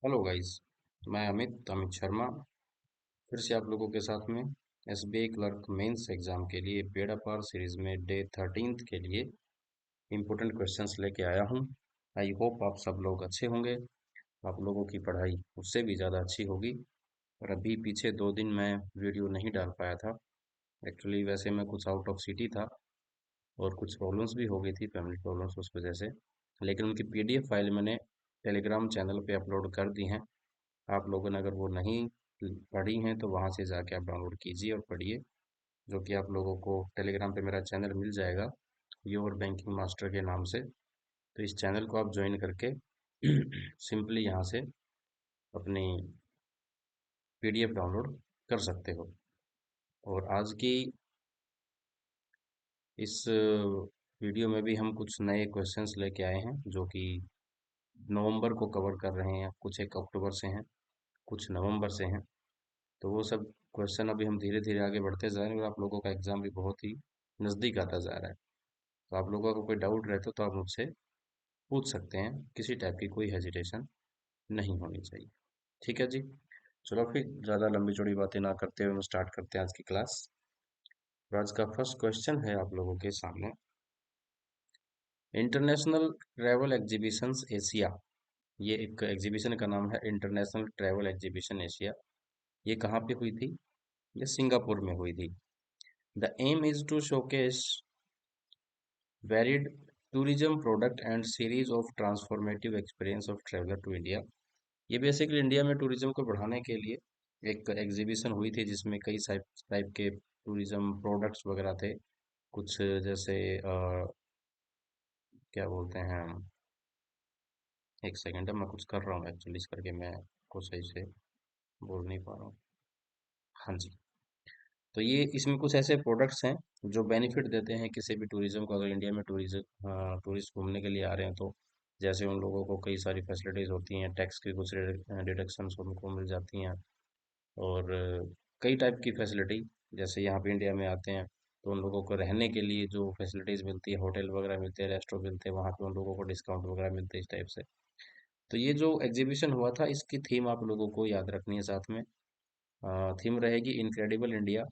Hello guys. मैं अमित अमित शर्मा फिर से आप लोगों के साथ में एसबीआई क्लर्क मेंस एग्जाम के लिए पेड अपार सीरीज में डे 13 के लिए इम्पोर्टेंट क्वेश्चंस लेके आया हूँ। आई होप आप सब लोग अच्छे होंगे। आप लोगों की पढ़ाई उससे भी ज़्यादा अच्छी होगी। और अभी पीछे 2 दिन मैं वीडियो नहीं डाल पाया था। एक्चुअली वैसे मैं कुछ आउट ऑफ सिटी था और कुछ प्रॉब्लम्स भी हो गई थी, फैमिली प्रॉब्लम्स, उस वजह से। लेकिन उनकी पीडीएफ फाइल मैंने टेलीग्राम चैनल पे अपलोड कर दी हैं। आप लोगों ने अगर वो नहीं पढ़ी हैं तो वहाँ से जाके आप डाउनलोड कीजिए और पढ़िए। जो कि आप लोगों को टेलीग्राम पे मेरा चैनल मिल जाएगा, योर बैंकिंग मास्टर के नाम से। तो इस चैनल को आप ज्वाइन करके सिंपली यहाँ से अपनी पीडीएफ डाउनलोड कर सकते हो। और आज की इस वीडियो में भी हम कुछ नए क्वेश्चंस लेके आए हैं जो कि नवंबर को कवर कर रहे हैं। कुछ एक अक्टूबर से हैं, कुछ नवंबर से हैं। तो वो सब क्वेश्चन अभी हम धीरे धीरे आगे बढ़ते जा रहे हैं और आप लोगों का एग्जाम भी बहुत ही नज़दीक आता जा रहा है। तो आप लोगों को कोई डाउट रहता तो आप मुझसे पूछ सकते हैं। किसी टाइप की कोई हेजिटेशन नहीं होनी चाहिए। ठीक है जी। चलो फिर ज़्यादा लंबी चौड़ी बातें ना करते हुए हम स्टार्ट करते हैं आज की क्लास। तो आज का फर्स्ट क्वेश्चन है आप लोगों के सामने, इंटरनेशनल ट्रैवल एग्जीबिशंस एशिया। ये एक एग्जीबिशन का नाम है इंटरनेशनल ट्रैवल एग्जीबिशन एशिया। ये कहाँ पे हुई थी? ये सिंगापुर में हुई थी। The aim is to showcase varied tourism product and series of transformative experience of traveler to India। ये बेसिकली इंडिया में टूरिज्म को बढ़ाने के लिए एक एग्जीबिशन हुई थी जिसमें कई टाइप के टूरिज्म प्रोडक्ट्स वगैरह थे। कुछ जैसे क्या बोलते हैं, एक सेकंड है, मैं कुछ कर रहा हूँ एक्चुअली, इस करके मैं को सही से बोल नहीं पा रहा हूँ। हाँ जी। तो ये इसमें कुछ ऐसे प्रोडक्ट्स हैं जो बेनिफिट देते हैं किसी भी टूरिज्म को। अगर इंडिया में टूरिस्ट घूमने के लिए आ रहे हैं तो जैसे उन लोगों को कई सारी फैसिलिटीज़ होती हैं, टैक्स की कुछ डिडक्शंस उनको मिल जाती हैं। और कई टाइप की फैसिलिटी, जैसे यहाँ पे इंडिया में आते हैं तो उन लोगों को रहने के लिए जो फैसिलिटीज़ मिलती है, होटल वगैरह मिलते हैं, रेस्टोरेंट मिलते हैं, वहाँ पे उन लोगों को डिस्काउंट वगैरह मिलते हैं, इस टाइप से। तो ये जो एग्जीबिशन हुआ था इसकी थीम आप लोगों को याद रखनी है साथ में। थीम रहेगी incredible India,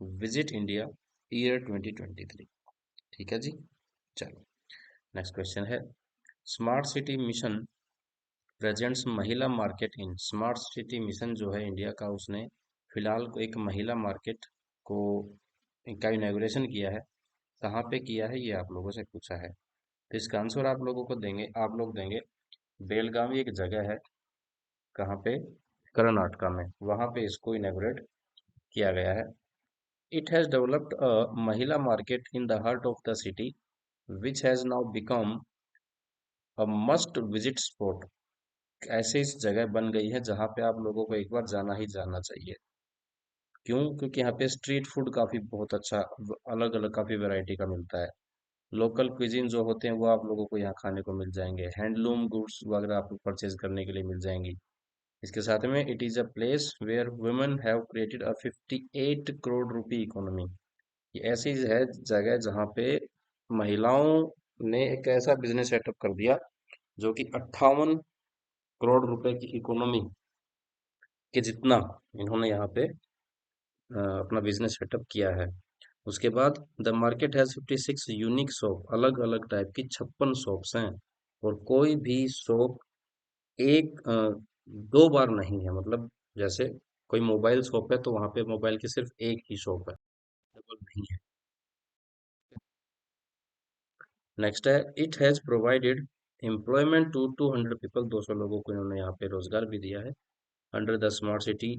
visit India year 2023। ठीक है जी। चलो, नेक्स्ट क्वेश्चन है, स्मार्ट सिटी मिशन प्रेजेंट्स महिला market in. Smart city mission जो है इंडिया का, उसने फिलहाल को एक महिला मार्केट को का इनॉग्रेशन किया है। कहाँ पे किया है ये आप लोगों से पूछा है। तो इसका आंसर आप लोगों को देंगे, आप लोग देंगे बेलगावी एक जगह है, कहाँ पे? कर्नाटका में। वहाँ पे इसको इनॉग्रेट किया गया है। It has developed a Mahila market in the heart of the city, which has now become a must-visit spot। ऐसे इस जगह बन गई है जहाँ पे आप लोगों को एक बार जाना ही जाना चाहिए। क्यों? क्योंकि यहाँ पे स्ट्रीट फूड काफ़ी बहुत अच्छा, अलग अलग काफ़ी वैरायटी का मिलता है। लोकल क्विजीन जो होते हैं वो आप लोगों को यहाँ खाने को मिल जाएंगे। हैंडलूम गुड्स वगैरह आपको परचेज करने के लिए मिल जाएंगी। इसके साथ में it is a place where women have created a 58 crore rupee economy. ये ऐसी है जगह जहाँ पे महिलाओं ने एक ऐसा बिजनेस सेटअप कर दिया जो कि 58 करोड़ रुपए की इकोनॉमी के जितना इन्होंने यहाँ पे अपना बिजनेस सेटअप किया है। उसके बाद the market has 56 unique shop, अलग अलग टाइप की 56 शॉप्स हैं। और कोई भी शॉप एक दो बार नहीं है। मतलब जैसे कोई मोबाइल शॉप है तो वहाँ पे मोबाइल की सिर्फ एक ही शॉप है, डबल नहीं है। नेक्स्ट है, it has provided employment to 200 people. 200 लोगों को इन्होंने यहाँ पे रोजगार भी दिया है। Under the smart city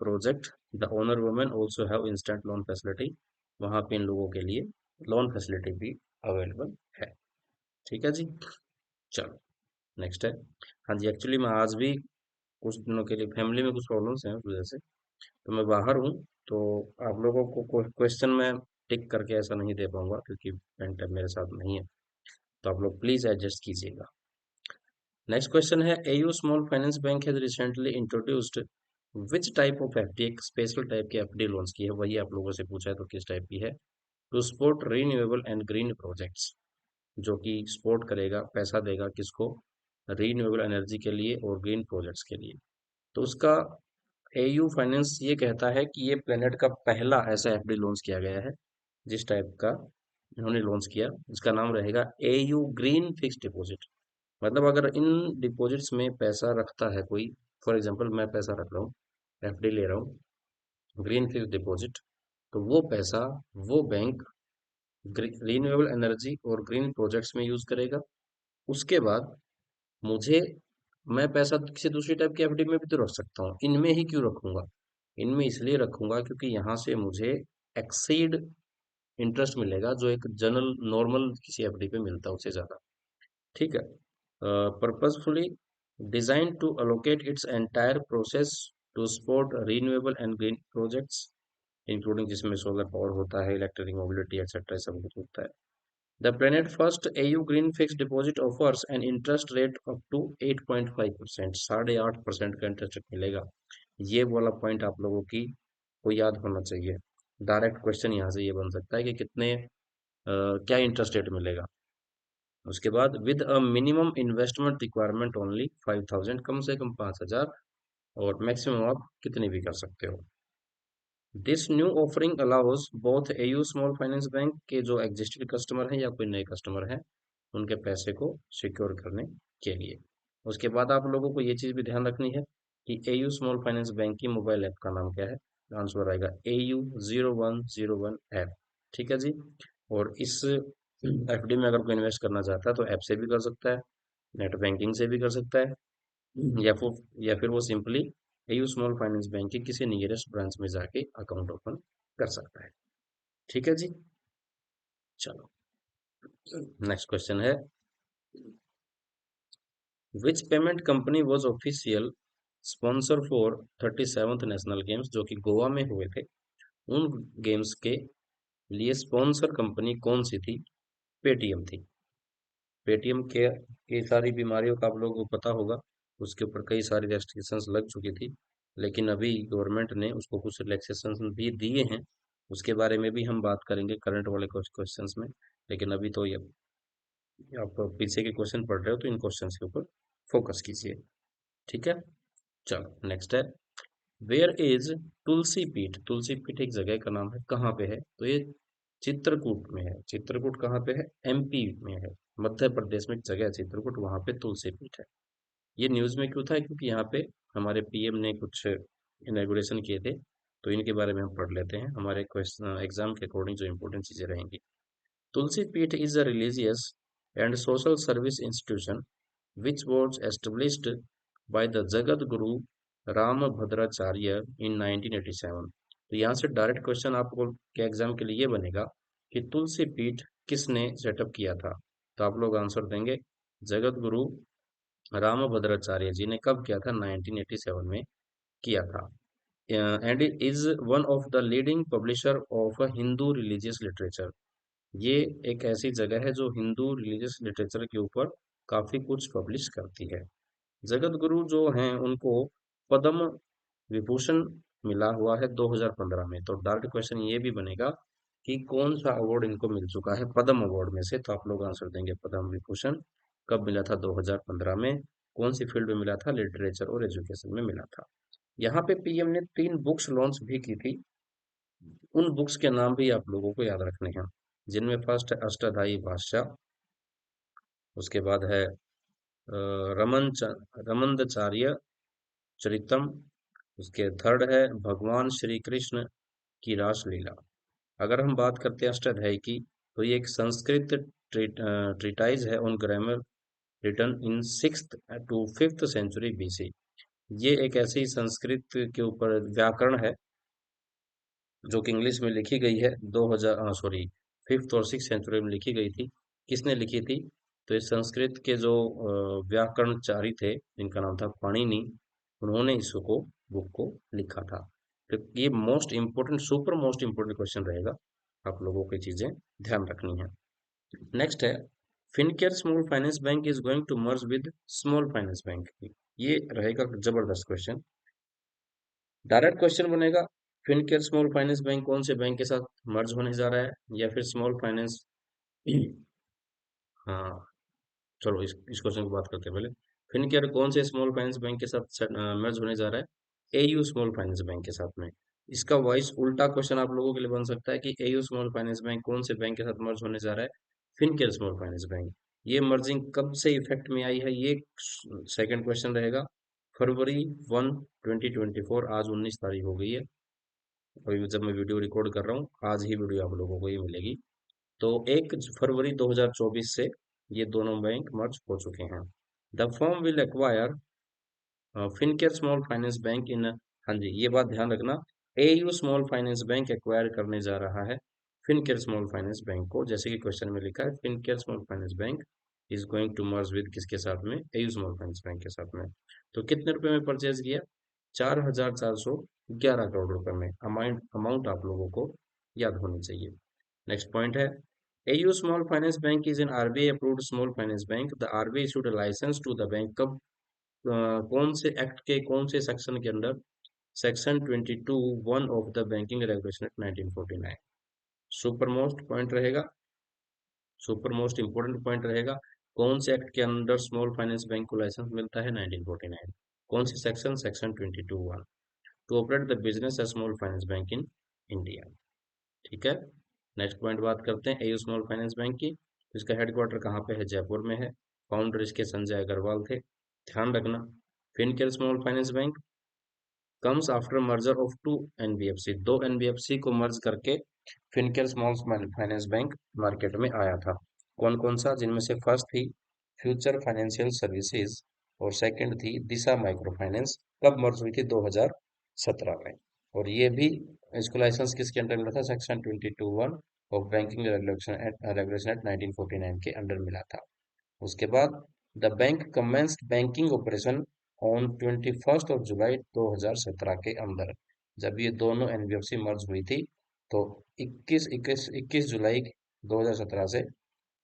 project the owner women also have instant loan facility. वहाँ पे इन लोगों के लिए लोन फैसिलिटी भी अवेलेबल है। ठीक है जी। चलो, नेक्स्ट है, हाँ जी, एक्चुअली मैं आज भी कुछ दिनों के लिए फैमिली में कुछ प्रॉब्लम्स हैं उस वजह से तो मैं बाहर हूँ। तो आप लोगों को क्वेश्चन में टिक करके ऐसा नहीं दे पाऊंगा क्योंकि पेन टैब मेरे साथ नहीं है। तो आप लोग प्लीज एडजस्ट कीजिएगा। नेक्स्ट क्वेश्चन है, AU small finance bank has recently introduced which type of FD. एक स्पेशल टाइप की एफडी लॉन्च की है, वही आप लोगों से पूछा है तो किस टाइप की है। To support renewable and green projects, जो कि सपोर्ट करेगा, पैसा देगा किसको? रीन्यूएबल एनर्जी के लिए और ग्रीन प्रोजेक्ट्स के लिए। तो उसका एयू फाइनेंस ये कहता है कि ये प्लेनेट का पहला ऐसा एफडी लॉन्च किया गया है जिस टाइप का इन्होंने लॉन्च किया। इसका नाम रहेगा एयू ग्रीन फिक्स डिपॉजिट। मतलब अगर इन डिपॉजिट्स में पैसा रखता है कोई, फॉर एग्जांपल मैं पैसा रख रहा हूँ, एफडी ले रहा हूँ, ग्रीन फिक्स डिपॉजिट, तो वो पैसा वो बैंक रिन्यूएबल एनर्जी और ग्रीन प्रोजेक्ट्स में यूज करेगा। उसके बाद मुझे मैं पैसा किसी दूसरी टाइप की एफडी में भी तो रख सकता हूँ, इनमें ही क्यों रखूंगा? इनमें इसलिए रखूंगा क्योंकि यहाँ से मुझे एक्सीड इंटरेस्ट मिलेगा जो एक जनरल नॉर्मल किसी एफडी पे मिलता है उससे ज्यादा। ठीक है। Purposefully design to allocate its entire process to support renewable and green projects, including जिसमें सोलर पावर होता है, इलेक्ट्रिक मोबिलिटी एक्सेट्रा, सब कुछ होता है। The Planet First AU Green Fixed Deposit offers an interest rate up to 8.5%, 8.5% का interest rate मिलेगा। ये वाला पॉइंट आप लोगों की को याद होना चाहिए। डायरेक्ट क्वेश्चन यहाँ से ये बन सकता है कि कितने क्या इंटरेस्ट रेट मिलेगा। उसके बाद with a minimum investment requirement only 5,000, कम से कम 5,000, और मैक्सिमम आप कितनी भी कर सकते हो। This new offering allows both AU small finance bank के जो एग्जिस्टिंग कस्टमर हैं या कोई नए कस्टमर हैं उनके पैसे को सिक्योर करने के लिए। उसके बाद आप लोगों को ये चीज भी ध्यान रखनी है कि एयू स्मॉल फाइनेंस बैंक की मोबाइल ऐप का नाम क्या है। आंसर आएगा AU0101 ऐप। ठीक है जी। और इस एफडी में अगर कोई इन्वेस्ट करना चाहता है तो ऐप से भी कर सकता है, नेट बैंकिंग से भी कर सकता है, या फिर वो simply AU small finance bank के किसी नियरेस्ट ब्रांच में जाके अकाउंट ओपन कर सकता है। ठीक है जी। चलो, नेक्स्ट क्वेश्चन है, विच payment company was official sponsor for 37th national games, जो कि गोवा में हुए थे, उन गेम्स के लिए स्पॉन्सर कंपनी कौन सी थी? पेटीएम थी। पेटीएम के कई सारी बीमारियों का आप लोगों को पता होगा, उसके ऊपर कई सारी रेस्ट्रिक्शंस लग चुकी थी, लेकिन अभी गवर्नमेंट ने उसको कुछ रिलैक्सेशंस भी दिए हैं। उसके बारे में भी हम बात करेंगे करंट वाले कुछ क्वेश्चंस में। लेकिन अभी तो ये आप पीछे के क्वेश्चन पढ़ रहे हो तो इन क्वेश्चंस के ऊपर फोकस कीजिए। ठीक है। चलो, नेक्स्ट है, वेयर इज तुलसी पीठ? तुलसी पीठ एक जगह का नाम है, कहाँ पे है? तो ये चित्रकूट में है। चित्रकूट कहाँ पे है? एमपी में है, मध्य प्रदेश में एक जगह है चित्रकूट, वहां पे तुलसी पीठ है। ये न्यूज में क्यों था? क्योंकि यहाँ पे हमारे पीएम ने कुछ इनॉग्रेशन किए थे, तो इनके बारे में हम पढ़ लेते हैं हमारे क्वेश्चन एग्जाम के अकॉर्डिंग जो इंपॉर्टेंट चीजें रहेंगी। तुलसी पीठ is a religious and social service institution which was established by the Jagat Guru Ramabhadracharya in 1987। तो यहाँ से डायरेक्ट क्वेश्चन आपको के एग्जाम के लिए ये बनेगा कि तुलसी पीठ किसने सेटअप किया था? तो आप लोग आंसर देंगे जगत गुरु रामभद्राचार्य जी ने। कब किया था? 1987 में किया था। And is one of the leading publisher of Hindu religious literature. ये एक ऐसी जगह है जो हिंदू रिलीजियस लिटरेचर के ऊपर काफी कुछ पब्लिश करती है। जगत गुरु जो हैं उनको पद्म विभूषण मिला हुआ है 2015 में। तो डायरेक्ट क्वेश्चन ये भी बनेगा कि कौन सा अवार्ड इनको मिल चुका है पद्म अवार्ड में से? तो आप लोग आंसर देंगे पद्म विभूषण। कब मिला था? 2015 में। कौन सी फील्ड में मिला था? लिटरेचर और एजुकेशन में मिला था। यहाँ पे पीएम ने 3 बुक्स लॉन्च भी की थी। उन बुक्स के नाम भी आप लोगों को याद रखने हैं, जिनमें फर्स्ट है अष्टाध्यायी भाष्य, उसके बाद है रमंदचार्य चरितम, उसके थर्ड है भगवान श्री कृष्ण की रासलीला। अगर हम बात करते हैं अष्टाध्यायी की, तो ये एक संस्कृत ट्रीटाइज है on grammar, written in 6th to 5th century BC। ये एक ऐसी संस्कृत के ऊपर व्याकरण है जो कि इंग्लिश में लिखी गई है 2000 सॉरी 5th और 6th सेंचुरी में लिखी गई थी। किसने लिखी थी? तो ये संस्कृत के जो व्याकरणचारी थे जिनका नाम था पाणिनि, उन्होंने इसको बुक को लिखा था। तो ये most important super most important question रहेगा, आप लोगों को चीजें ध्यान रखनी है। नेक्स्ट है, Fincare small finance Bank is going to merge with Small finance Bank. ये रहेगा जबरदस्त क्वेश्चन। डायरेक्ट क्वेश्चन बनेगा, फिनकेयर स्मॉल फाइनेंस बैंक कौन से बैंक के साथ मर्ज होने जा रहा है? या फिर स्मॉल फाइनेंस हाँ, चलो इस क्वेश्चन की बात करते हैं पहले। फिनकेयर कौन से स्मॉल फाइनेंस बैंक के साथ मर्ज होने जा रहा है? एयू स्मॉल फाइनेंस बैंक के साथ में। इसका वॉइस उल्टा क्वेश्चन आप लोगों के लिए बन सकता है कि एयू स्मॉल फाइनेंस बैंक कौन से बैंक के साथ मर्ज होने जा रहा है? Fincare small finance Bank. ये मर्जिंग कब से इफेक्ट में आई है, ये सेकंड क्वेश्चन रहेगा। फरवरी 1 2024, आज 19 तारीख हो गई है। अभी जब मैं वीडियो रिकॉर्ड कर रहा हूँ, आज ही वीडियो आप लोगों को ये मिलेगी। तो 1 फरवरी 2024 से ये दोनों बैंक मर्ज हो चुके हैं। The firm will acquire Fincare small finance bank in, हाँ जी, ये बात ध्यान रखना, AU small finance bank acquire करने जा रहा है फिनकेयर स्मॉल फाइनेंस बैंक को। जैसे कि क्वेश्चन में लिखा है, Fincare small finance Bank is going to merge with किसके साथ में? एयू स्मॉल फाइनेंस बैंक के साथ में। तो कितने रुपए में परचेज किया? 4,411 करोड़ रुपए में। अमाउंट अमाउंट आप लोगों को याद होनी चाहिए। नेक्स्ट पॉइंट है, AU small finance Bank is an RBI approved Small finance Bank. The RBI issued a licence to the bank. कब कौन से एक्ट के कौन से सेक्शन के अंडर? Section 22(1) of the Banking Regulation Act 1949। Super most point रहेगा, सुपर मोस्ट इंपोर्टेंट पॉइंट रहेगा, कौन से एक्ट के अंदर स्मॉल फाइनेंस बैंक को लाइसेंस मिलता है? 1949। कौन सी सेक्शन? Section 22(1) to operate the business as small finance bank in India. ठीक है। नेक्स्ट पॉइंट बात करते हैं एयू स्मॉल फाइनेंस बैंक की। इसका हेडक्वार्टर कहाँ पे है? जयपुर में है। फाउंडर इसके संजय अग्रवाल थे। ध्यान रखना, Fincare small finance Bank comes after merger of two NBFC. दो एनबीएफसी को मर्ज करके Fincare small finance Bank market में आया था। कौन कौन सा? जिनमें से फर्स्ट थी फ्यूचर फाइनेंशियल सर्विसेज और सेकंड थी दिशा माइक्रो फाइनेंस। कब मर्ज हुई थी? 2017 में। और ये भी, इसको लाइसेंस किसके अंडर मिला था? Section 22(1) of banking Regulation Act 1949 के अंडर मिला था। उसके बाद the bank commenced banking operation on 21 जुलाई 2017 के अंदर। जब ये दोनों एनबीएफसी मर्ज हुई थी, तो 21 जुलाई 2017 से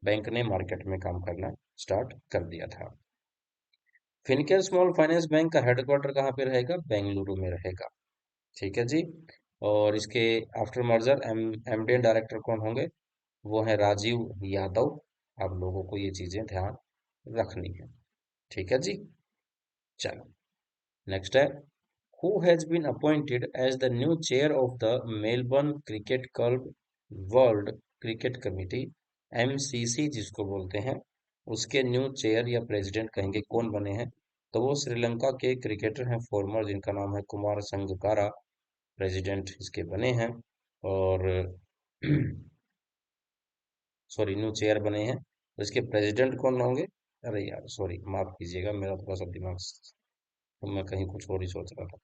बैंक ने मार्केट में काम करना स्टार्ट कर दिया था। फिनकेयर स्मॉल फाइनेंस बैंक का हेडक्वार्टर कहाँ पे रहेगा? बेंगलुरु में रहेगा। ठीक है जी। और इसके आफ्टर मर्जर एमडी डायरेक्टर कौन होंगे? वो है राजीव यादव। आप लोगों को ये चीजें ध्यान रखनी है। ठीक है जी। चलो, नेक्स्ट है, who has been appointed as the new chair of the Melbourne Cricket Club World Cricket Committee, MCC जिसको बोलते हैं, उसके न्यू चेयर या प्रेसिडेंट कहेंगे, कौन बने हैं? तो वो श्रीलंका के क्रिकेटर हैं फॉर्मर, जिनका नाम है कुमार संगकारा, प्रेसिडेंट इसके बने हैं। और सॉरी, न्यू चेयर बने हैं। तो इसके प्रेसिडेंट कौन होंगे? अरे यार सॉरी, माफ कीजिएगा, मेरा थोड़ा सा दिमाग, तो मैं कहीं कुछ और ही सोच रहा था।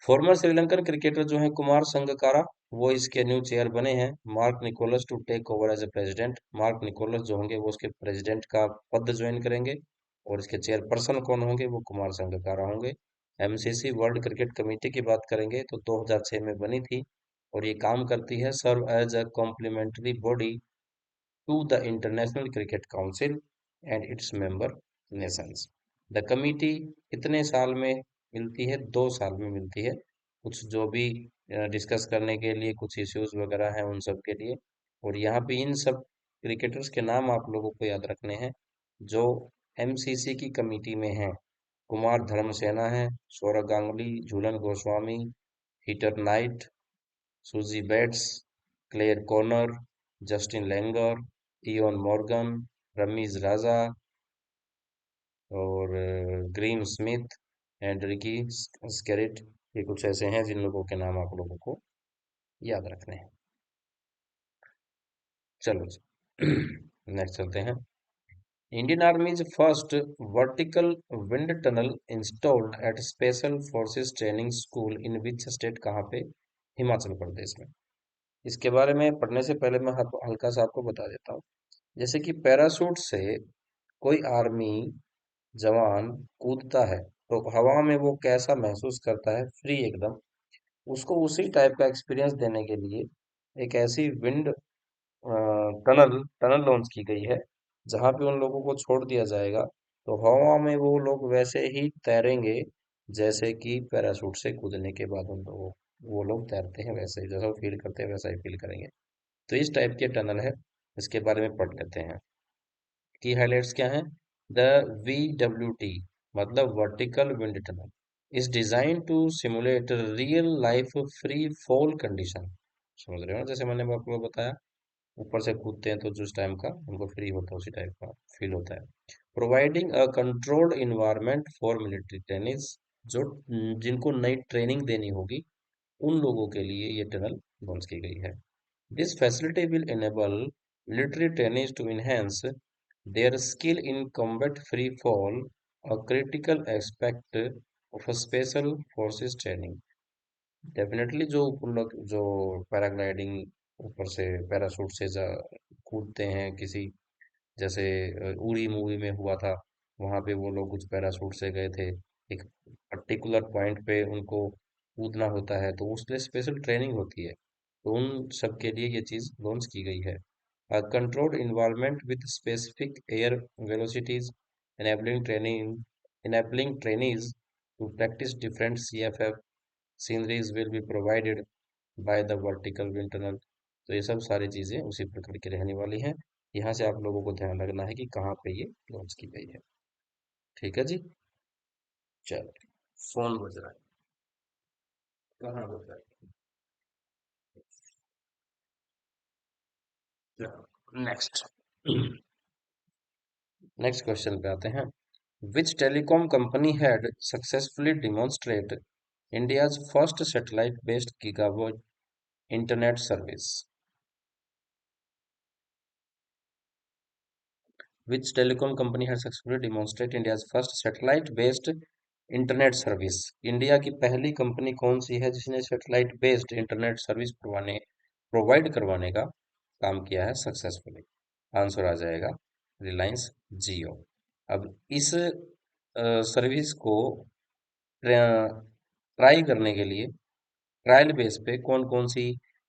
फॉर्मर श्रीलंकन क्रिकेटर जो है कुमार संगकारा, वो इसके न्यू चेयर बने हैं। Mark Nicholas to take over as a president. Mark Nicholas जो होंगे वो उसके प्रेसिडेंट का पद ज्वाइन करेंगे। और इसके चेयरपर्सन कौन होंगे? वो कुमार संगकारा होंगे। एमसीसी वर्ल्ड क्रिकेट कमेटी की बात करेंगे तो 2006 में बनी थी, और ये काम करती है, serve as a complementary body to the International Cricket Council and its member nations. The committee कितने साल में मिलती है? 2 साल में मिलती है। कुछ जो भी डिस्कस करने के लिए कुछ इश्यूज वगैरह हैं उन सब के लिए। और यहाँ पे इन सब क्रिकेटर्स के नाम आप लोगों को याद रखने हैं जो एमसीसी की कमेटी में हैं। कुमार धर्मसेना है, Sourav Ganguly, Jhulan Goswami, Heather Knight, Suzie Bates, Claire Connor, Justin Langer, Eoin Morgan, Ramiz Raja, और Graeme Smith and Ricky Skerritt. ये कुछ ऐसे हैं जिन लोगों के नाम आप लोगों को याद रखने हैं। चलो नेक्स्ट चलते हैं। Indian आर्मीज first vertical wind tunnel installed at special forces training school in which state? कहाँ पे? हिमाचल प्रदेश में। इसके बारे में पढ़ने से पहले मैं हल्का सा आपको बता देता हूँ। जैसे कि पैराशूट से कोई आर्मी जवान कूदता है, तो हवा में वो कैसा महसूस करता है? फ्री एकदम। उसको उसी टाइप का एक्सपीरियंस देने के लिए एक ऐसी विंड टनल टनल लॉन्च की गई है, जहां पे उन लोगों को छोड़ दिया जाएगा, तो हवा में वो लोग वैसे ही तैरेंगे जैसे कि पैराशूट से कूदने के बाद उन लोगों वो लोग तैरते हैं, वैसे ही जैसा वो फील करते हैं वैसा ही फील करेंगे। तो इस टाइप के टनल है, इसके बारे में पढ़ लेते हैं। की हाइलाइट्स क्या हैं? द VWT मतलब vertical wind tunnel is designed to simulate a real life free fall condition। समझ रहे हो ना, जैसे मैंने आपको बताया ऊपर से कूदते हैं तो जिस टाइम का उनको फ्री होता है उसी टाइप का फील होता है। Providing a controlled environment for military trainings, जो जिनको नई ट्रेनिंग देनी होगी उन लोगों के लिए ये टनल लॉन्च की गई है। This facility will enable military trainings to enhance their skill in combat free fall, a critical aspect of a special forces training। Definitely जो जो पैराग्लाइडिंग ऊपर से पैराशूट से कूदते हैं किसी, जैसे उड़ी मूवी में हुआ था, वहां पे वो लोग कुछ पैराशूट से गए थे, एक पर्टिकुलर पॉइंट पे उनको कूदना होता है तो उसके लिए स्पेशल ट्रेनिंग होती है, तो उन सब के लिए ये चीज लॉन्च की गई है। Controlled environment with specific air velocities enabling training enabling trainees to practice different CFF sceneries will be provided by the vertical wind tunnel. तो ये सब सारी चीजें उसी प्रकार की रहने वाली हैं। यहाँ से आप लोगों को ध्यान रखना है कि कहाँ पे ये लॉन्च की गई है। ठीक है जी। चलो, फोन बज रहा है, कहाँ बज रहा है? नेक्स्ट नेक्स्ट क्वेश्चन पे आते हैं। Which telecom company had successfully demonstrate India's first satellite based gigabit internet service? Which telecom company had successfully demonstrated India's first satellite-based internet service? India की पहली कंपनी कौन सी है जिसने satellite based internet service provide करवाने का काम किया है सक्सेसफुली? आंसर आ जाएगा रिलायंस जियो। अब इस सर्विस को ट्राई करने के लिए ट्रायल बेस पे कौन कौन सी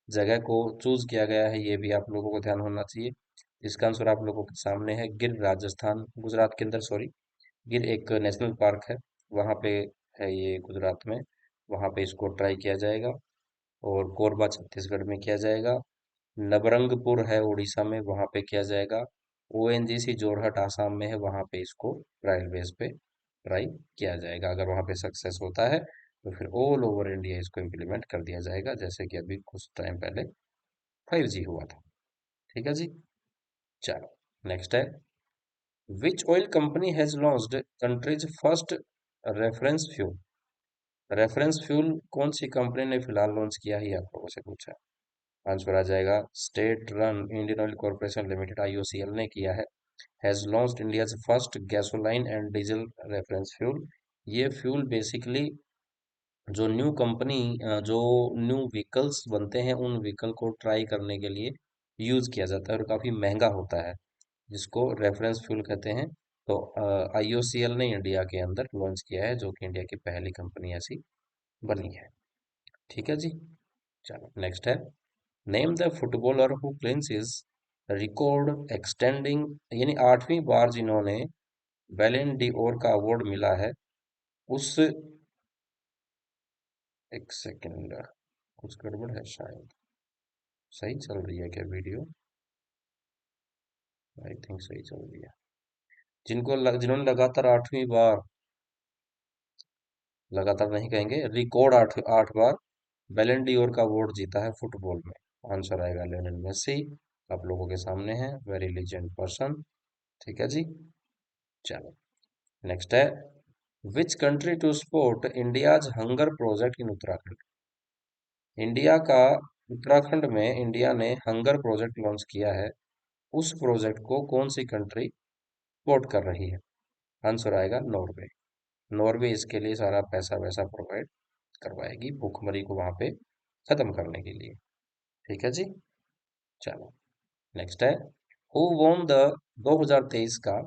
जगह को चूज किया गया है ये भी आप लोगों को ध्यान होना चाहिए। इसका आंसर आप लोगों के सामने है। गिर राजस्थान गुजरात के अंदर, सॉरी, गिर एक नेशनल पार्क है, वहाँ पे है ये गुजरात में, वहाँ पे इसको ट्राई किया जाएगा। और कोरबा छत्तीसगढ़ में किया जाएगा। नबरंगपुर है उड़ीसा में, वहाँ पे किया जाएगा। ओएनजीसी जोरहट आसाम में है, वहाँ पे इसको ट्रायल बेस पे ट्राई किया जाएगा। अगर वहाँ पे सक्सेस होता है तो फिर ऑल ओवर इंडिया इसको इम्प्लीमेंट कर दिया जाएगा, जैसे कि अभी कुछ टाइम पहले 5G हुआ था। ठीक है जी। चलो, नेक्स्ट है। विच oil company has launched countries first reference fuel? Reference fuel कौन सी कंपनी ने फिलहाल लॉन्च किया है, ये आप लोगों से पूछा है। आंसर आ जाएगा state run Indian oil corporation limited IOCL ने किया है। Has launched India's first gasoline and diesel reference fuel. ये फ्यूल बेसिकली जो न्यू कंपनी जो न्यू व्हीकल्स बनते हैं उन व्हीकल को ट्राई करने के लिए यूज किया जाता है और काफी महंगा होता है, जिसको रेफरेंस फ्यूल कहते हैं। तो IOCL ने इंडिया के अंदर लॉन्च किया है, जो कि इंडिया की पहली कंपनी ऐसी बनी है। ठीक है जी। चलो, नेक्स्ट है। Name the footballer who cleans his record extending, यानी 8वीं बार जिन्होंने बैलन डी ओर का अवार्ड मिला है उस, एक सेकंड, कुछ गड़बड़ है शायद। सही चल रही है क्या वीडियो? आई थिंक सही चल रही है। जिन्होंने लगातार 8वीं बार, लगातार नहीं कहेंगे, रिकॉर्ड 8 बार बैलन डी ओर का अवार्ड जीता है फुटबॉल में, आंसर आएगा लियोनेल मेसी। आप लोगों के सामने है, वेरी लेजेंड पर्सन। ठीक है जी। चलो, नेक्स्ट है। Which country to support India's hunger project in Uttarakhand? India का उत्तराखंड में इंडिया ने हंगर प्रोजेक्ट लॉन्च किया है, उस प्रोजेक्ट को कौन सी कंट्री सपोर्ट कर रही है? आंसर आएगा नॉर्वे। नॉर्वे इसके लिए सारा पैसा वैसा प्रोवाइड करवाएगी, भूखमरी को वहां पे खत्म करने के लिए। ठीक है जी। चलो, नेक्स्ट है। हु वॉन द 2023 का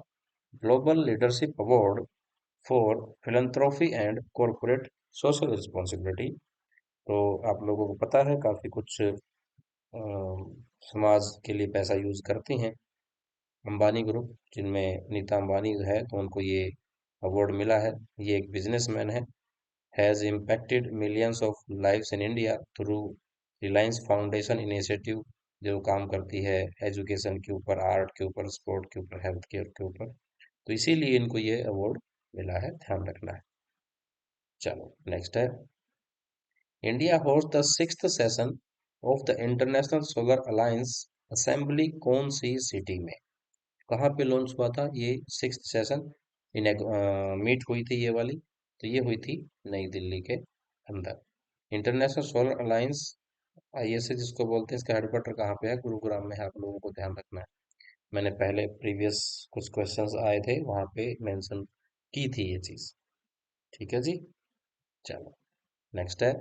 global leadership award for philanthropy and corporate social responsibility? तो आप लोगों को पता है काफी कुछ समाज के लिए पैसा यूज करती हैं अंबानी ग्रुप, जिनमें नीता अंबानी है, तो उनको ये अवार्ड मिला है। ये एक बिजनेसमैन है, has impacted millions of lives in India through Reliance foundation initiative, जो काम करती है एजुकेशन के ऊपर, आर्ट के ऊपर, स्पोर्ट के ऊपर, हेल्थ केयर के ऊपर। तो इसीलिए इनको ये अवार्ड मिला है, ध्यान रखना है। चलो नेक्स्ट है, India host the sixth session of the international solar alliance assembly कौन सी सिटी में? कहाँ पे लॉन्च हुआ था ये सिक्स्थ सेशन? मीट हुई थी ये वाली, तो ये हुई थी नई दिल्ली के अंदर। इंटरनेशनल सोलर अलायंस आईएसए जिसको बोलते हैं, इसका हेडक्वार्टर कहाँ पे है? गुरुग्राम में है, आप लोगों को ध्यान रखना है। मैंने पहले प्रीवियस कुछ क्वेश्चंस आए थे वहां पे मेंशन की थी ये चीज। ठीक है जी। चलो नेक्स्ट है,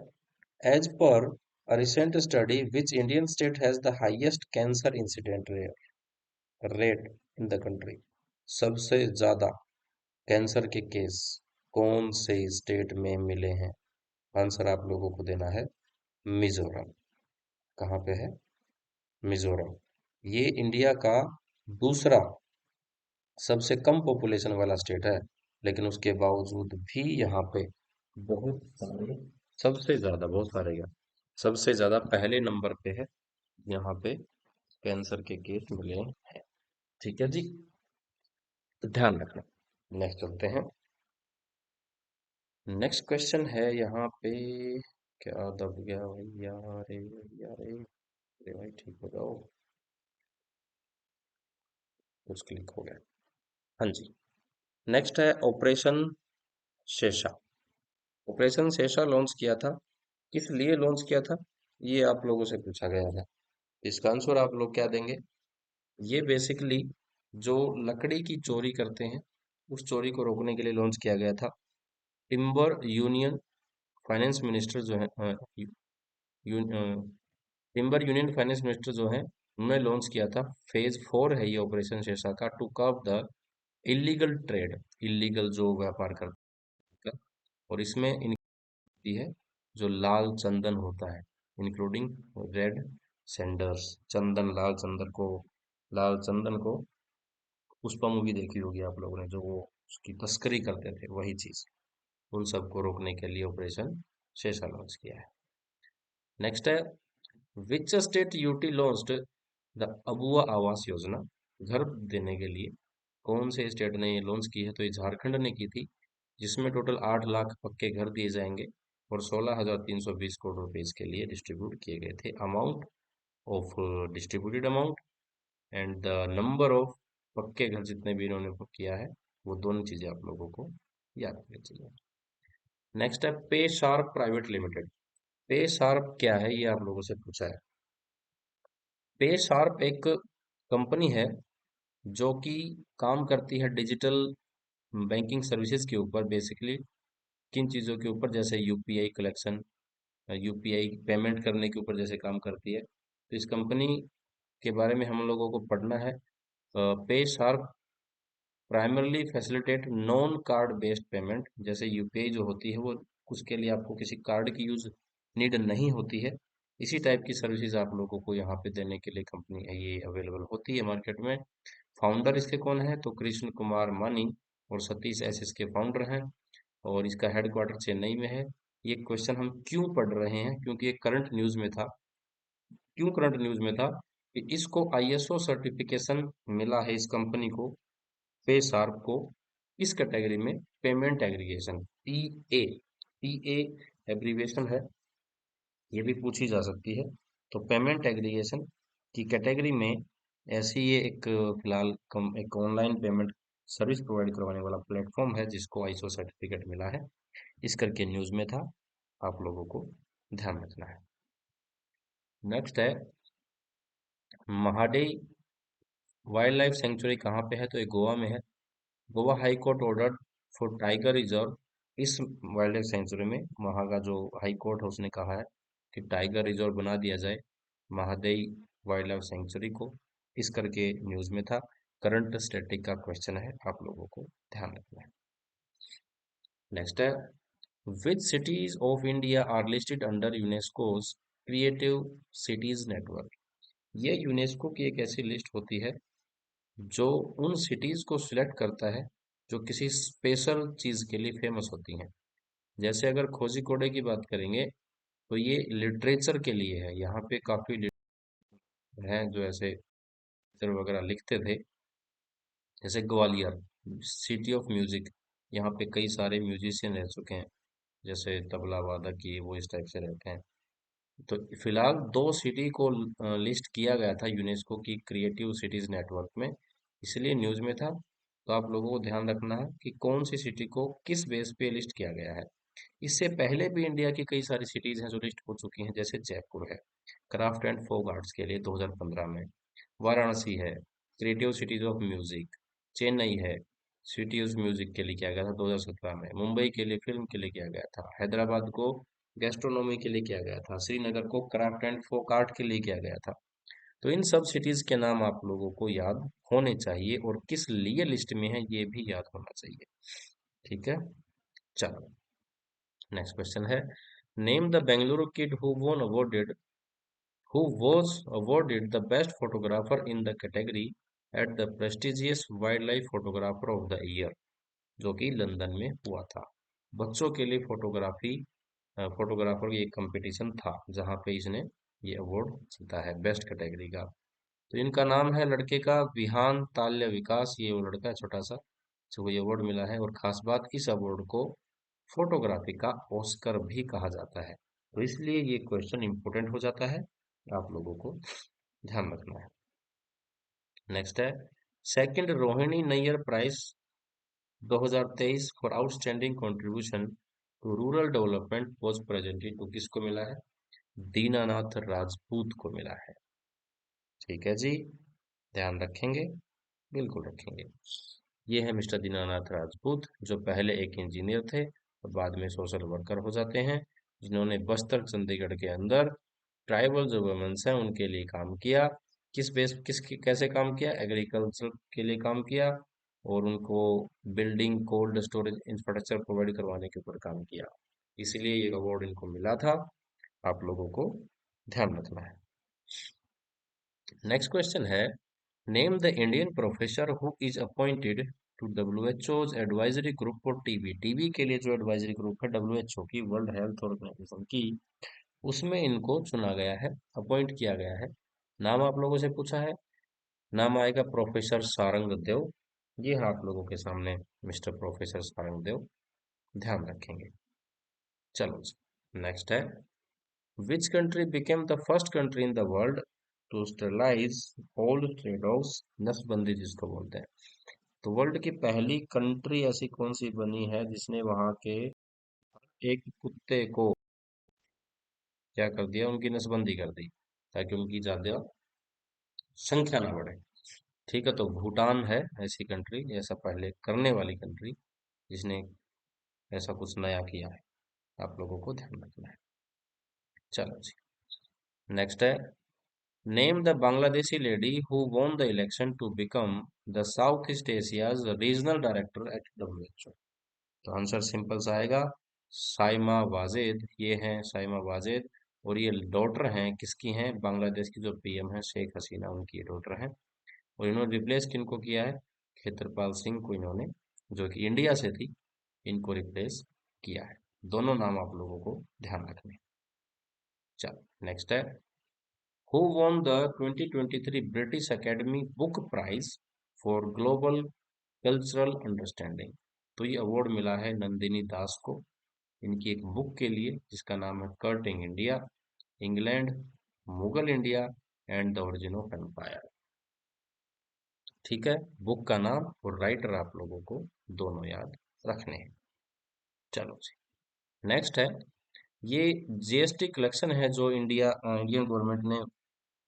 as per a recent study which Indian state has the highest cancer incident rate in the country? सबसे ज्यादा कैंसर के केस कौन से स्टेट में मिले हैं? आंसर आप लोगों को देना है मिजोरम। कहाँ पे है? मिजोरम। ये इंडिया का दूसरा सबसे कम पॉपुलेशन वाला स्टेट है, लेकिन उसके बावजूद भी यहाँ पे बहुत सारे, सबसे ज्यादा, बहुत सारे क्या, सबसे ज्यादा पहले नंबर पे है यहाँ पे कैंसर के केस मिले हैं। ठीक है जी, तो ध्यान रखना। नेक्स्ट चलते हैं। नेक्स्ट क्वेश्चन है यहाँ पे, क्या दब गया भैया? अरे भैया रे, अरे भाई ठीक हो जाओ, कुछ क्लिक हो गया। हाँ जी, नेक्स्ट है ऑपरेशन शेषा। ऑपरेशन शेषा लॉन्च किया था, किस लिए लॉन्च किया था, ये आप लोगों से पूछा गया है। इसका आंसर आप लोग क्या देंगे? ये बेसिकली जो लकड़ी की चोरी करते हैं, उस चोरी को रोकने के लिए लॉन्च किया गया था। टिम्बर यूनियन फाइनेंस मिनिस्टर जो है, टिम्बर यूनियन फाइनेंस मिनिस्टर जो है, उन्होंने लॉन्च किया था। फेज 4 है ये ऑपरेशन शेषा का, to curb the illegal trade, illegal जो व्यापार करते हैं। और इसमें इनकी है जो लाल चंदन होता है, इंक्लूडिंग रेड सेंडर्स, चंदन, लाल चंदन को, पुष्पा मूवी देखी होगी आप लोगों ने, जो वो उसकी तस्करी करते थे, वही चीज, उन सबको रोकने के लिए ऑपरेशन शेषा लॉन्च किया है। नेक्स्ट है, which state UT launched the Abua Awas Yojana? घर देने के लिए कौन से स्टेट ने ये लॉन्च की है? तो ये झारखंड ने की थी, जिसमें टोटल 8 लाख पक्के घर दिए जाएंगे और 16,320 करोड़ रुपए इसके लिए डिस्ट्रीब्यूट किए गए थे। Amount of distributed amount and the number of पक्के घर जितने भी इन्होंने किया है, वो दोनों चीजें आप लोगों को याद रखनी चाहिए। नेक्स्ट है पे शार्प प्राइवेट लिमिटेड। पे शार्प क्या है, ये आप लोगों से पूछा है। पे शार्प एक कंपनी है जो कि काम करती है डिजिटल बैंकिंग सर्विसेज के ऊपर, बेसिकली किन चीज़ों के ऊपर, जैसे यूपीआई कलेक्शन, यूपीआई पेमेंट करने के ऊपर जैसे काम करती है। तो इस कंपनी के बारे में हम लोगों को पढ़ना है। पे sharp primarily facilitate non card based payment, जैसे यूपीआई जो होती है वो, उसके लिए आपको किसी कार्ड की यूज नीड नहीं होती है। इसी टाइप की सर्विसेज आप लोगों को यहाँ पे देने के लिए कंपनी ये अवेलेबल होती है मार्केट में। फाउंडर इसके कौन है? तो कृष्ण कुमार मानी और सतीश एस इसके फाउंडर हैं, और इसका हेडक्वार्टर चेन्नई में है। ये क्वेश्चन हम क्यों पढ़ रहे हैं? क्योंकि ये करंट न्यूज में था। क्यों करंट न्यूज में था? कि इसको आईएसओ सर्टिफिकेशन मिला है, इस कंपनी को, पे शार्प को, इस कैटेगरी में, पेमेंट एग्रीगेशन, पीए एब्रीविएशन है, ये भी पूछी जा सकती है। तो पेमेंट एग्रीगेशन की कैटेगरी में ऐसी ये एक फिलहाल एक ऑनलाइन पेमेंट सर्विस प्रोवाइड करवाने वाला प्लेटफॉर्म है जिसको आईएसओ सर्टिफिकेट मिला है, इस करके न्यूज में था, आप लोगों को ध्यान रखना है। नेक्स्ट है, महाडे वाइल्ड लाइफ सेंचुरी कहाँ पे है? तो ये गोवा में है। Goa high court ordered for tiger reserve, इस वाइल्ड लाइफ सेंचुरी में वहाँ का जो हाई कोर्ट है उसने कहा है कि टाइगर रिजर्व बना दिया जाए महादई वाइल्ड लाइफ सेंचुरी को, इस करके न्यूज में था। करंट स्टैटिक का क्वेश्चन है, आप लोगों को ध्यान रखना है। नेक्स्ट है, which cities of India are listed under UNESCO's Creative Cities Network? ये यूनेस्को की एक ऐसी लिस्ट होती है जो उन सिटीज को सिलेक्ट करता है जो किसी स्पेशल चीज के लिए फेमस होती हैं। जैसे अगर कोझिकोडे की बात करेंगे तो ये लिटरेचर के लिए है, यहाँ पे काफी हैं जो ऐसे लिटरेचर वगैरह लिखते थे, जैसे ग्वालियर, सिटी ऑफ म्यूजिक, यहाँ पे कई सारे म्यूजिशियन रह चुके हैं, जैसे तबला वादक ये वो इस टाइप से रहते हैं। तो फिलहाल दो सिटी को लिस्ट किया गया था यूनेस्को की क्रिएटिव सिटीज नेटवर्क में, इसलिए न्यूज में था। तो आप लोगों को ध्यान रखना है कि कौन सी सिटी को किस बेस पे लिस्ट किया गया है। इससे पहले भी इंडिया की कई सारी सिटीज हैं जो लिस्ट हो चुकी हैं, जैसे जयपुर है क्राफ्ट एंड फोक आर्ट्स के लिए 2015 में, वाराणसी है creative cities of music, Chennai है सिटी ऑफ म्यूजिक के लिए किया गया था 2017 में, मुंबई के लिए फिल्म के लिए किया गया था, हैदराबाद को गैस्ट्रोनॉमी के लिए किया गया था, श्रीनगर को क्राफ्ट एंड फोक आर्ट के लिए किया गया था। तो इन सब सिटीज के नाम आप लोगों को याद होने चाहिए और किस लिए लिस्ट में है ये भी याद होना चाहिए। ठीक है, चलो नेक्स्ट क्वेश्चन है, name the Bengaluru kid who was awarded the best photographer in the category at the prestigious wildlife photographer of the year, जो कि लंदन में हुआ था। बच्चों के लिए फोटोग्राफर की एक कंपटीशन था जहां पे इसने ये अवार्ड जीता है बेस्ट कैटेगरी का। तो इनका नाम है लड़के का विहान ताल्य विकास, ये वो लड़का है छोटा सा जो ये अवार्ड मिला है। और खास बात, इस अवार्ड को फोटोग्राफी का ऑस्कर भी कहा जाता है, तो इसलिए ये क्वेश्चन इंपॉर्टेंट हो जाता है, आप लोगों को ध्यान रखना है। नेक्स्ट है, second Rohini Nayyar prize 2023 for outstanding contribution to rural development was presented to, किसको मिला है? दीनानाथ राजपूत को मिला है। ठीक है जी, ध्यान रखेंगे, बिल्कुल रखेंगे। ये है मिस्टर दीनानाथ राजपूत, जो पहले एक इंजीनियर थे और बाद में सोशल वर्कर हो जाते हैं, जिन्होंने बस्तर चंडीगढ़ के अंदर ट्राइबल जो वुमेन्स हैं उनके लिए काम किया। कैसे काम किया? एग्रीकल्चर के लिए काम किया और उनको building cold storage infrastructure provide करवाने के ऊपर काम किया, इसलिए ये अवार्ड इनको मिला था, आप लोगों को ध्यान रखना है। नेक्स्ट क्वेश्चन है, name the Indian professor who is appointed to WHO's advisory group for TB. TB के लिए जो एडवाइजरी ग्रुप है WHO की, वर्ल्ड हेल्थ ऑर्गेनाइजेशन की, उसमें इनको चुना गया है, अपॉइंट किया गया है। नाम आप लोगों से पूछा है, नाम आएगा प्रोफेसर सारंग देव। ये है आप लोगों के सामने मिस्टर प्रोफेसर सारंग देव, ध्यान रखेंगे। चलो नेक्स्ट है, which country became the first country in the world to sterilise old stray dogs, नसबंदी जिसको बोलते हैं। तो वर्ल्ड की पहली कंट्री ऐसी कौन सी बनी है जिसने वहां के एक कुत्ते को क्या कर दिया, उनकी नसबंदी कर दी, ताकि उनकी ज्यादा संख्या ना बढ़े। ठीक है, तो भूटान है ऐसी कंट्री, ऐसा पहले करने वाली कंट्री जिसने ऐसा कुछ नया किया है, आप लोगों को ध्यान रखना है। चलो जी, नेक्स्ट है, name the Bangladeshi lady who won the election to become the South East Asia's regional director at WHO। तो आंसर सिंपल सा आएगा, साइमा वाजेद। ये हैं साइमा वाजेद, और ये डॉटर हैं किसकी हैं? बांग्लादेश की जो PM है शेख हसीना, उनकी डॉटर हैं। और इन्होंने रिप्लेस किनको किया है? खेत्रपाल सिंह को इन्होंने, जो कि इंडिया से थी, इनको रिप्लेस किया है। दोनों नाम आप लोगों को ध्यान रखने। चलो नेक्स्ट है, who won the 2023 British Academy Book Prize for global cultural understanding. तो ये अवार्ड मिला है नंदिनी दास को, इनकी एक बुक के लिए जिसका नाम है courting India, England, Mughal India and the origin of empire. ठीक है, बुक का नाम और राइटर आप लोगों को दोनों याद रखने हैं। चलो जी, नेक्स्ट है, ये GST कलेक्शन है जो इंडियन गवर्नमेंट ने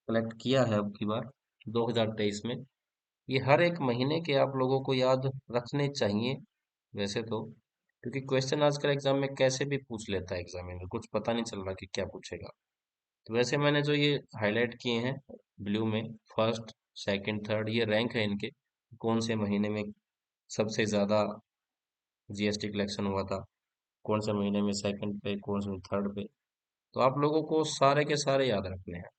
कलेक्ट किया है अब की बार 2023 में। ये हर एक महीने के आप लोगों को याद रखने चाहिए वैसे तो, क्योंकि क्वेश्चन आजकल एग्जाम में कैसे भी पूछ लेता है एग्जामिनर, कुछ पता नहीं चल रहा कि क्या पूछेगा। तो वैसे मैंने जो ये हाईलाइट किए हैं ब्लू में, फर्स्ट सेकंड थर्ड, ये रैंक है इनके, कौन से महीने में सबसे ज्यादा GST कलेक्शन हुआ था, कौन से महीने में सेकंड पे, कौन से थर्ड पे। तो आप लोगों को सारे के सारे याद रखने हैं।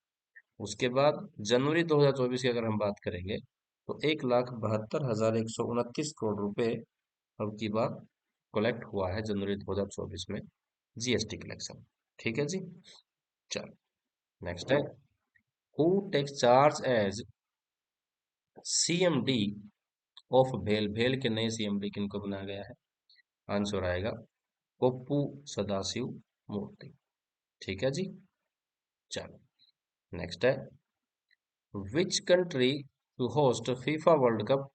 उसके बाद जनवरी 2024 की अगर हम बात करेंगे, तो 1,72,129 करोड़ रुपए अब की बार कलेक्ट हुआ है जनवरी 2024 में, GST कलेक्शन। ठीक है जी, चलो नेक्स्ट है, who takes charge as CMD of भेल, भेल के नए सीएम किनको बनाया गया है? आंसर आएगा पप्पू सदाशिव मूर्ति। ठीक है जी। चलो नेक्स्ट है, which country to host FIFA World Cup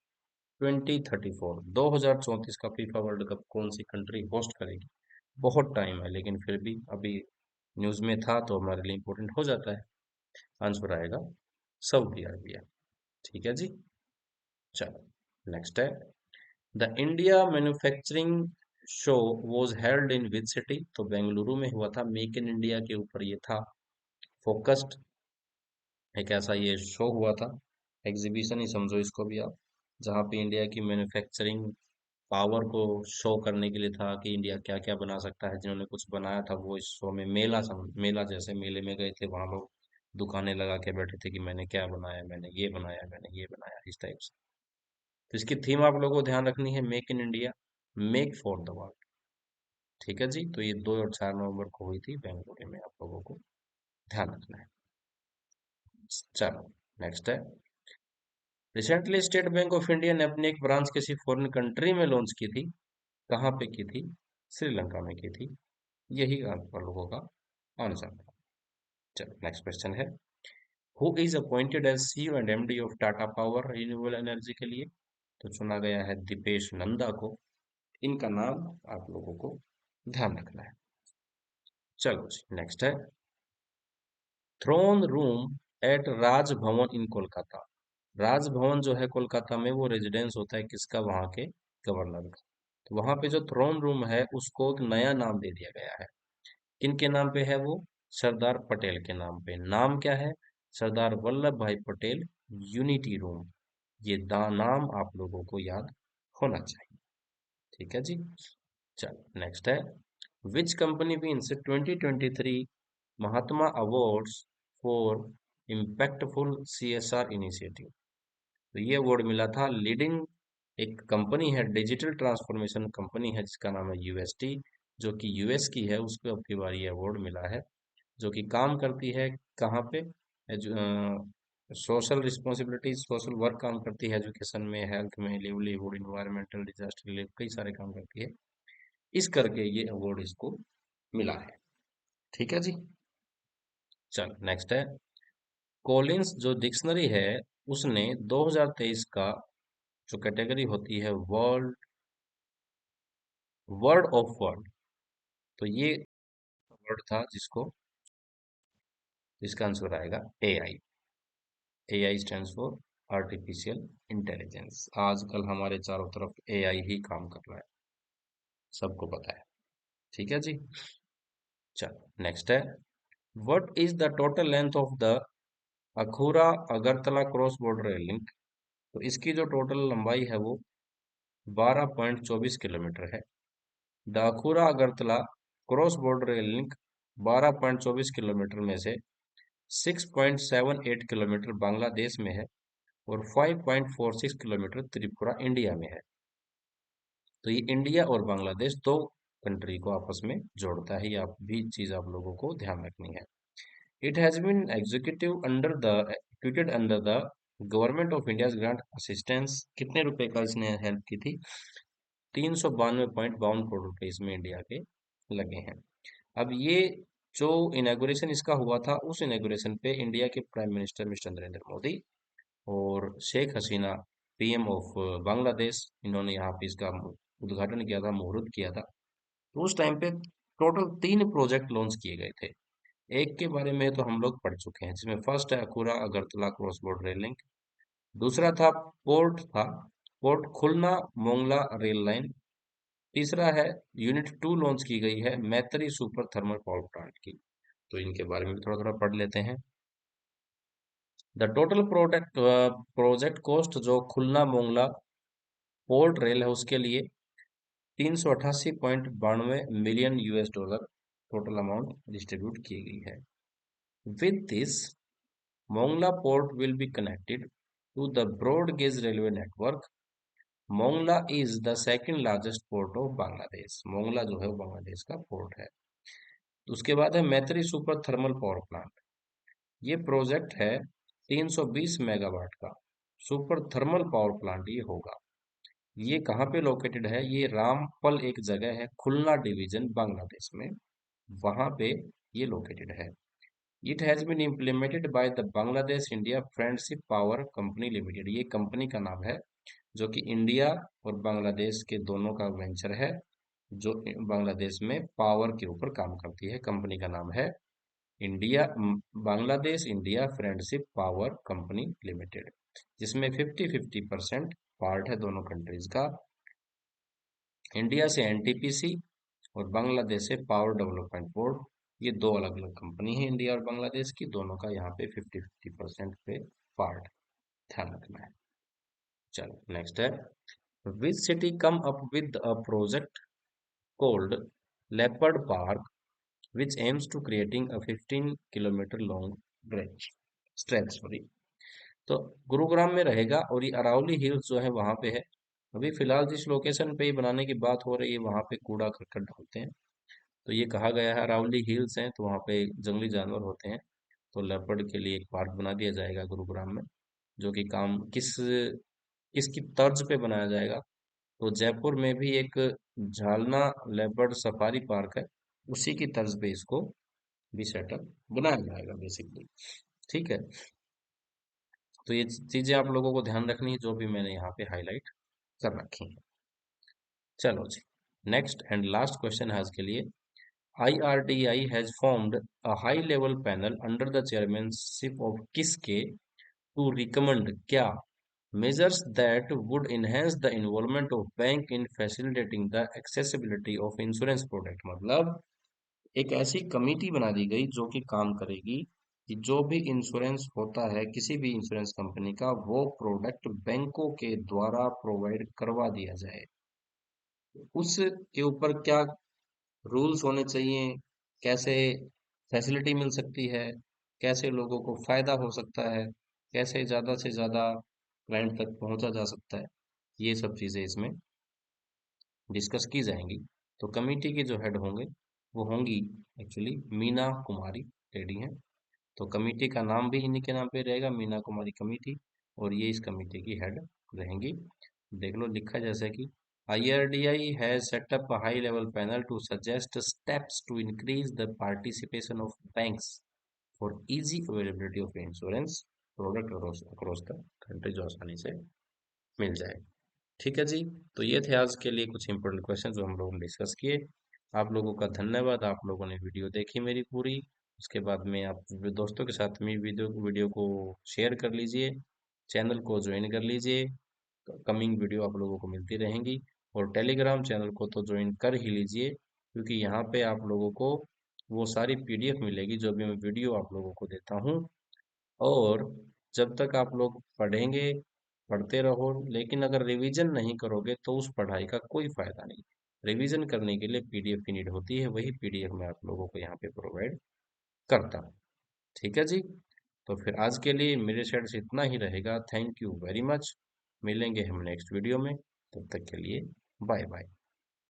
2034, 2034 का फीफा वर्ल्ड कप कौन सी कंट्री होस्ट करेगी? बहुत टाइम है लेकिन फिर भी अभी न्यूज में था तो हमारे लिए इंपॉर्टेंट हो जाता है। आंसर आएगा सऊदी अरबिया। ठीक है जी। चलो नेक्स्ट है, the India manufacturing show was held in which city? तो बेंगलुरु में हुआ था, मेक इन इंडिया के ऊपर ये था फोकस्ड, एक ऐसा ये शो हुआ था, एग्जीबिशन ही समझो इसको भी आप, जहाँ पे इंडिया की मैन्युफैक्चरिंग पावर को शो करने के लिए था कि इंडिया क्या क्या बना सकता है। जिन्होंने कुछ बनाया था वो इस शो में, मेला मेला जैसे मेले में गए थे, वहां लोग दुकानें लगा के बैठे थे कि मैंने क्या बनाया, मैंने ये बनाया, मैंने ये बनाया, इस टाइप से। तो इसकी थीम आप लोगों को ध्यान रखनी है, make in India, make for the world. ठीक है जी। तो ये 2 और 4 नवंबर को हुई थी बेंगलुरु में, आप लोगों को ध्यान रखना है। चलो नेक्स्ट है, recently state bank of India ने अपनी एक ब्रांच किसी फॉरेन कंट्री में लॉन्च की थी, कहाँ पे की थी? श्रीलंका में की थी। यही आप लोगों का आंसर था। चलो नेक्स्ट क्वेश्चन है, who is appointed as CEO and MD of Tata Power Renewable Energy के लिए? तो चुना गया है दीपेश नंदा को। इनका नाम आप लोगों को ध्यान रखना है। चलो जी नेक्स्ट है, थ्रोन रूम एट राजभवन इन कोलकाता। राजभवन जो है कोलकाता में, वो रेजिडेंस होता है किसका? वहां के गवर्नर का। तो वहां पे जो थ्रोन रूम है उसको एक नया नाम दे दिया गया है। किनके नाम पे है वो? सरदार पटेल के नाम पे। नाम क्या है? सरदार वल्लभ भाई पटेल यूनिटी रूम। ये नाम आप लोगों को याद होना चाहिए। ठीक है जी। चलो नेक्स्ट है, which company wins 2023 Mahatma awards for impactful CSR initiative? तो ये अवार्ड मिला था लीडिंग, एक कंपनी है, डिजिटल ट्रांसफॉर्मेशन कंपनी है जिसका नाम है यूएसटी, जो कि यूएस की है, उसको अब की बार ये अवार्ड मिला है, जो कि काम करती है कहाँ पे? सोशल रिस्पॉन्सिबिलिटी, सोशल वर्क काम करती है, एजुकेशन में, हेल्थ में, लिवलीहुड, इन्वायरमेंटल डिजास्टर रिलीफ, कई सारे काम करती है। इस करके ये अवार्ड इसको मिला है। ठीक है जी। चल नेक्स्ट है, कॉलिंस जो डिक्शनरी है उसने 2023 का जो कैटेगरी होती है वर्ल्ड वर्ड ऑफ वर्ड, तो ये वर्ड था जिसको, जिसका आंसर आएगा AI. AI stands for artificial intelligence. आजकल हमारे चारों तरफ एआई ही काम कर रहा है, सबको पता है। ठीक है जी। चलो नेक्स्ट है, what is the total length of the Akhaura Agartala cross border rail link? तो इसकी जो टोटल लंबाई है वो 12.24 किलोमीटर है। The Akhaura Agartala cross border rail link 12.24 kilometre में से 6.78 किलोमीटर बांग्लादेश में है और 5.46 किलोमीटर त्रिपुरा इंडिया में है। तो ये इंडिया और बांग्लादेश दो कंट्री को आपस में जोड़ता है। ये आप भी चीज आप लोगों को ध्यान रखनी है। It has been executed under the government of India grant assistance. कितने रुपए का इसने हेल्प की थी? 392.52 करोड़ रुपए इसमें इंडिया के लगे हैं। अब ये जो इनॉग्रेशन इसका हुआ था, उस इनॉग्रेशन पे इंडिया के prime minister mister Narendra Modi और शेख हसीना पीएम ऑफ बांग्लादेश, इन्होंने यहाँ पे इसका उद्घाटन किया था, मुहूर्त किया था। तो उस टाइम पे टोटल 3 प्रोजेक्ट लॉन्च किए गए थे। एक के बारे में तो हम लोग पढ़ चुके हैं, जिसमें फर्स्ट है Akhaura Agartala cross border rail link. दूसरा था port Khulna Mongla rail line. तीसरा है यूनिट 2 लॉन्च की गई है मैत्री सुपर थर्मल पावर प्लांट की। तो इनके बारे में भी थोड़ा थोड़ा पढ़ लेते हैं। द टोटल प्रोजेक्ट कॉस्ट जो खुलना मोंगला पोर्ट रेल है उसके लिए 388.92 US dollar total amount distribute की गई है। With this Mongla port will be connected to the broad gauge railway network. Mongla is the second largest port of Bangladesh. Mongla जो है वो बांग्लादेश का पोर्ट है। उसके बाद है मैत्री सुपर थर्मल पावर प्लांट। ये प्रोजेक्ट है 320 मेगावाट का सुपर थर्मल पावर प्लांट ये होगा। ये कहाँ पे लोकेटेड है? ये रामपल एक जगह है, खुलना डिवीजन, बांग्लादेश में, वहां पे ये लोकेटेड है। It has been implemented by the Bangladesh India Friendship Power Company Limited. ये कंपनी का नाम है, जो कि इंडिया और बांग्लादेश के दोनों का वेंचर है, जो बांग्लादेश में पावर के ऊपर काम करती है। कंपनी का नाम है India Bangladesh India Friendship Power Company limited, जिसमें 50-50% पार्ट है दोनों कंट्रीज का। इंडिया से एनटीपीसी और बांग्लादेश से पावर डेवलपमेंट बोर्ड, ये दो अलग अलग कंपनी है इंडिया और बांग्लादेश की, दोनों का यहाँ पे 50-50% पे पार्ट, ध्यान रखना है। चलो नेक्स्ट है, which city come up with a project called Leopard Park, which aims to creating a 15 kilometre long stretch sorry। तो गुरुग्राम में रहेगा, और ये अरावली हिल्स जो है वहां पे है। अभी फिलहाल जिस लोकेशन पे ये बनाने की बात हो रही है वहां पे कूड़ा करकट डालते हैं, तो ये कहा गया है अरावली हिल्स है, तो वहां पे जंगली जानवर होते हैं, तो लेपर्ड के लिए एक पार्क बना दिया जाएगा गुरुग्राम में। जो कि काम किसकी तर्ज पे बनाया जाएगा? तो जयपुर में भी एक झालना लेपर्ड सफारी पार्क है, उसी की तर्ज पे इसको भी सेटअप बनाया जाएगा बेसिकली। ठीक है, तो ये चीजें आप लोगों को ध्यान रखनी है जो भी मैंने यहाँ पे हाईलाइट कर रखी है। चलो जी, नेक्स्ट एंड लास्ट क्वेश्चन है आज के लिए। IRDI has formed a high level panel under the chairmanship of किसके टू रिकमेंड क्या measures that would enhance the involvement of bank in facilitating the accessibility of insurance product। मतलब एक ऐसी committee बना दी गई जो कि काम करेगी कि जो भी इंश्योरेंस होता है किसी भी इंश्योरेंस कंपनी का, वो प्रोडक्ट बैंकों के द्वारा प्रोवाइड करवा दिया जाए। उसके ऊपर क्या रूल्स होने चाहिए, कैसे फैसिलिटी मिल सकती है, कैसे लोगों को फायदा हो सकता है, कैसे ज्यादा से ज्यादा क्लाइंट तक पहुंचा जा सकता है, ये सब चीजें इसमें डिस्कस की जाएंगी। तो कमेटी के जो हेड होंगे वो होंगी एक्चुअली मीना कुमारी लेडी हैं। तो कमेटी का नाम भी इन्हीं के नाम पे रहेगा, मीना कुमारी कमेटी, और ये इस कमेटी की हेड रहेंगी। देख लो लिखा है जैसे कि IRDI has set up a high level panel to suggest steps to increase the participation of banks for easy availability of insurance product across the country, जो आसानी से मिल जाए। ठीक है जी, तो ये थे आज के लिए कुछ इंपॉर्टेंट क्वेश्चन जो हम लोगों ने डिस्कस किए। आप लोगों का धन्यवाद, आप लोगों ने वीडियो देखी मेरी पूरी। उसके बाद में आप दोस्तों के साथ में वीडियो वीडियो को शेयर कर लीजिए, चैनल को ज्वाइन कर लीजिए, कमिंग वीडियो आप लोगों को मिलती रहेंगी। और टेलीग्राम चैनल को तो ज्वाइन कर ही लीजिए, क्योंकि यहाँ पे आप लोगों को वो सारी PDF मिलेगी जो भी मैं वीडियो आप लोगों को देता हूँ। और जब तक आप लोग पढ़ेंगे, पढ़ते रहो, लेकिन अगर रिवीजन नहीं करोगे तो उस पढ़ाई का कोई फायदा नहीं। रिवीजन करने के लिए PDF की नीड होती है, वही PDF मैं आप लोगों को यहाँ पे प्रोवाइड करता हूँ। ठीक है जी, तो फिर आज के लिए मेरे साइड से इतना ही रहेगा। Thank you very much. मिलेंगे हम नेक्स्ट वीडियो में, तब तक के लिए बाय बाय।